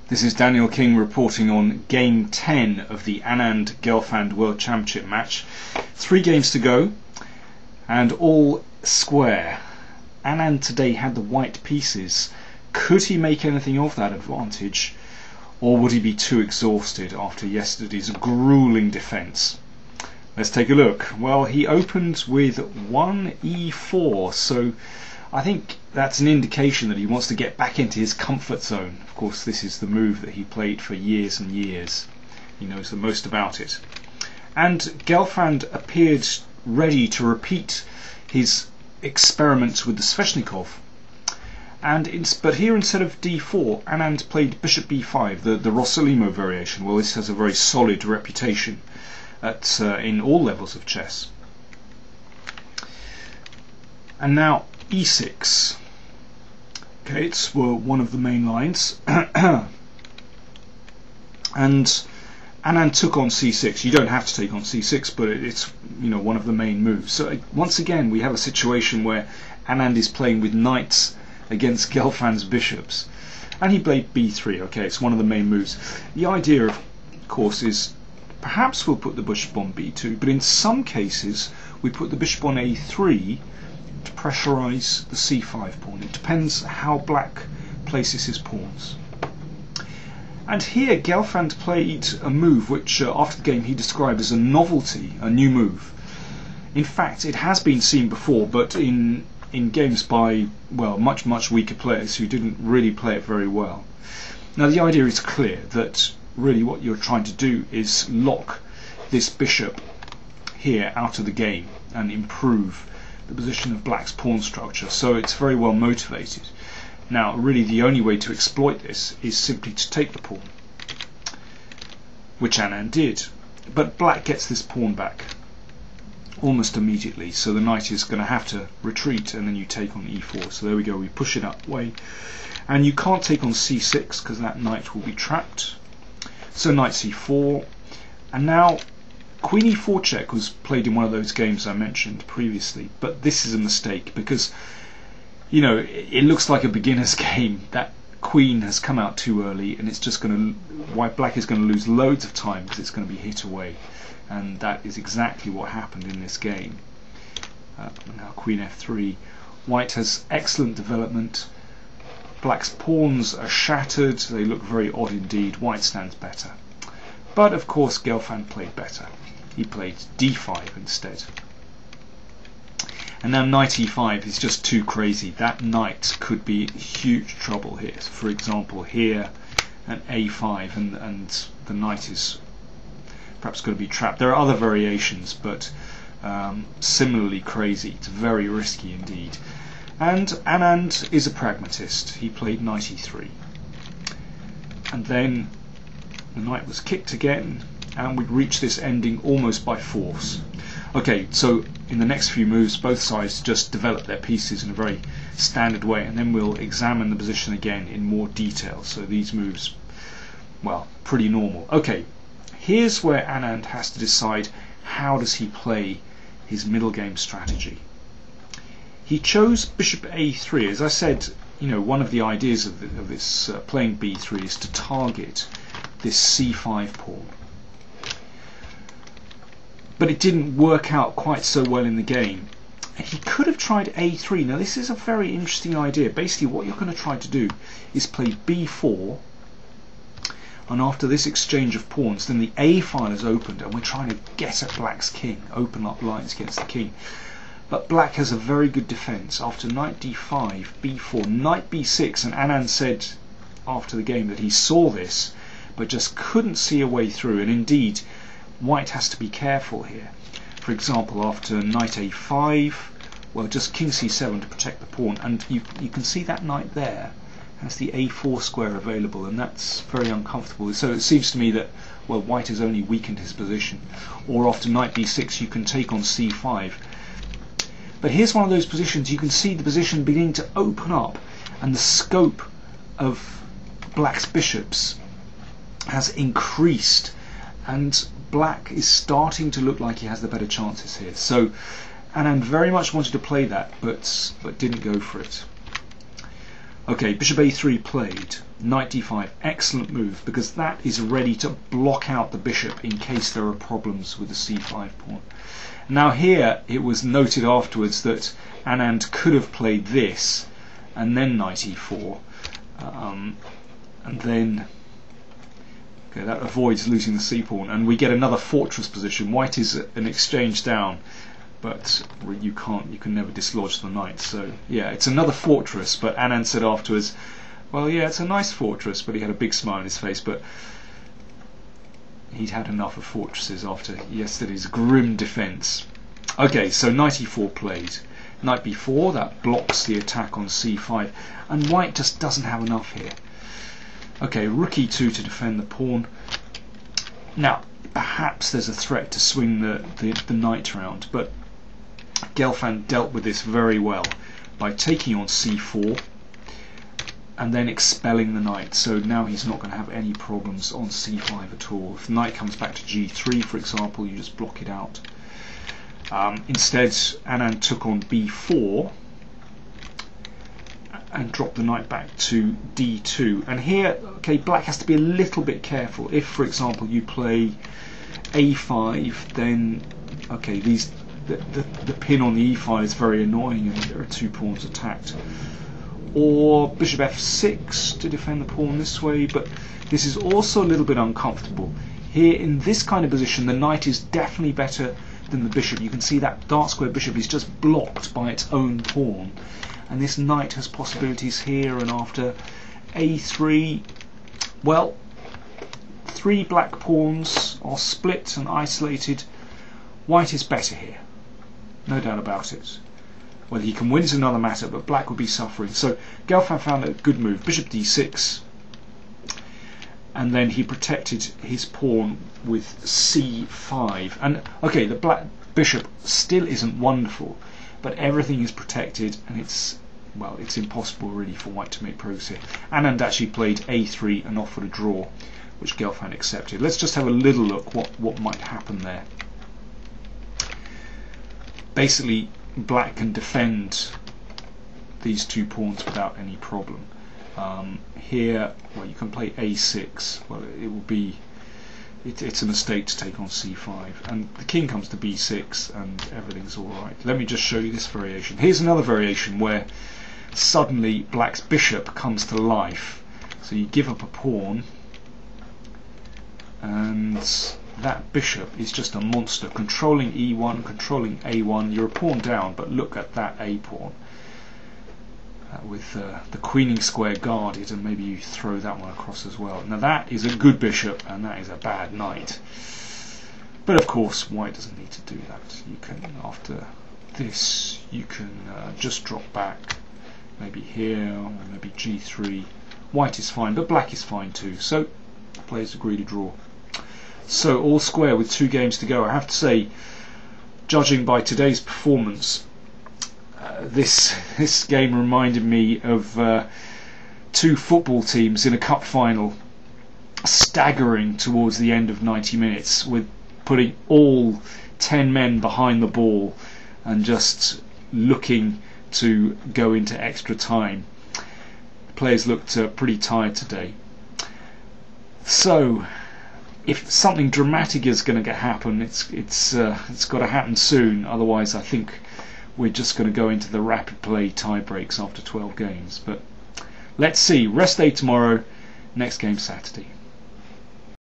This is Daniel King reporting on Game 10 of the Anand Gelfand World Championship match. 3 games to go and all square. Anand today had the white pieces. Could he make anything of that advantage, or would he be too exhausted after yesterday's grueling defence? Let's take a look. Well, he opened with 1e4, so I think that's an indication that he wants to get back into his comfort zone. Of course, this is the move that he played for years and years. He knows the most about it. And Gelfand appeared ready to repeat his experiments with the Sveshnikov. But here, instead of d4, Anand played bishop b5, the Rossolimo variation. Well, this has a very solid reputation in all levels of chess. And now e6. Okay, it's one of the main lines. And Anand took on c6. You don't have to take on c6, but it's one of the main moves. So once again, we have a situation where Anand is playing with knights against Gelfand's bishops, and he played b3. Okay, it's one of the main moves. The idea, of course, is perhaps we'll put the bishop on b2, but in some cases we put the bishop on a3 to pressurize the c5 pawn. It depends how black places his pawns. And here Gelfand played a move which after the game he described as a novelty, a new move. In fact, it has been seen before, but in games by, well, much weaker players who didn't really play it very well. Now the idea is clear, that really what you're trying to do is lock this bishop here out of the game and improve the position of black's pawn structure, so it's very well motivated. Now really the only way to exploit this is simply to take the pawn, which Anand did, but black gets this pawn back almost immediately, so the knight is going to have to retreat, and then you take on e4. So there we go, we push it up way, and you can't take on c6 because that knight will be trapped, so knight c4. And now queen e4 check was played in one of those games I mentioned previously, but this is a mistake because it looks like a beginner's game. That queen has come out too early, and it's just going to, black is going to lose loads of time because it's going to be hit away, and that is exactly what happened in this game. Now queen f3. White has excellent development. Black's pawns are shattered, they look very odd indeed. White stands better, but of course Gelfand played better. He played d5 instead. And now knight e5 is just too crazy. That knight could be in huge trouble here. So for example here, and a5, and the knight is perhaps going to be trapped. There are other variations, but similarly crazy. It's very risky indeed. And Anand is a pragmatist. He played knight e3. And then the knight was kicked again, and we'd reach this ending almost by force. Okay, so in the next few moves both sides just develop their pieces in a very standard way, and then we'll examine the position again in more detail. So these moves, well, pretty normal. Okay, here's where Anand has to decide how does he play his middle game strategy. He chose bishop a3. As I said, one of the ideas of this playing b3 is to target this c5 pawn. But it didn't work out quite so well in the game. He could have tried a3. Now this is a very interesting idea. Basically what you're going to try to do is play b4, and after this exchange of pawns then the a file is opened, and we're trying to get at black's king, open up lines against the king. But black has a very good defense. After knight d5, b4, knight b6, and Anand said after the game that he saw this but just couldn't see a way through, and indeed white has to be careful here. For example, after knight a5, well, just king c7 to protect the pawn, and you can see that knight there has the a4 square available, and that's very uncomfortable. So it seems to me that, well, white has only weakened his position. Or after knight b6 you can take on c5. But here's one of those positions, you can see the position beginning to open up, and the scope of black's bishops has increased, and black is starting to look like he has the better chances here. So Anand very much wanted to play that, but didn't go for it. Okay, bishop a3 played, knight d5, excellent move, because that is ready to block out the bishop in case there are problems with the c5 pawn. Now here it was noted afterwards that Anand could have played this and then knight e4, and then okay, that avoids losing the c pawn, and we get another fortress position. White is an exchange down, but you can never dislodge the knight. So yeah, it's another fortress, but Anand said afterwards, well, yeah, it's a nice fortress, but he had a big smile on his face, but he'd had enough of fortresses after yesterday's grim defense. Okay, so knight e4 played. Knight b4, that blocks the attack on c5, and white just doesn't have enough here. Okay, rook e2 to defend the pawn. Now, perhaps there's a threat to swing the knight round, but Gelfand dealt with this very well by taking on c4 and then expelling the knight. So now he's not going to have any problems on c5 at all. If the knight comes back to g3, for example, you just block it out. Instead, Anand took on b4 and dropped the knight back to d2. And here, okay, black has to be a little bit careful. If, for example, you play a5, then okay, the pin on the e file is very annoying, and there are two pawns attacked. Or bishop f6 to defend the pawn this way, but this is also a little bit uncomfortable. Here, in this kind of position, the knight is definitely better than the bishop. You can see that dark square bishop is just blocked by its own pawn, and this knight has possibilities here. And after a3, well, three black pawns are split and isolated. White is better here, no doubt about it. Whether he can win is another matter, but black would be suffering. So Gelfand found a good move, bishop d6, and then he protected his pawn with c5. And okay, the black bishop still isn't wonderful, but everything is protected, and it's impossible really for white to make progress here. Anand actually played a3 and offered a draw, which Gelfand accepted. Let's just have a little look what might happen there. Basically, black can defend these two pawns without any problem. Here, well, you can play a6. Well, it will be it's a mistake to take on c5, and the king comes to b6, and everything's all right. Let me just show you this variation. Here's another variation where suddenly black's bishop comes to life. So you give up a pawn, and that bishop is just a monster, controlling e1, controlling a1. You're a pawn down, but look at that a pawn. With the queening square guarded, and maybe you throw that one across as well. Now that is a good bishop, and that is a bad knight. But of course, white doesn't need to do that. You can, after this, you can just drop back, maybe here, or maybe g3. White is fine, but black is fine too. So players agree to draw. So all square with 2 games to go. I have to say, judging by today's performance, this game reminded me of 2 football teams in a cup final staggering towards the end of 90 minutes with putting all 10 men behind the ball and just looking to go into extra time. The players looked pretty tired today. So if something dramatic is going to happen, it's got to happen soon. Otherwise, I think we're just going to go into the rapid play tie breaks after 12 games. But let's see. Rest day tomorrow. Next game Saturday.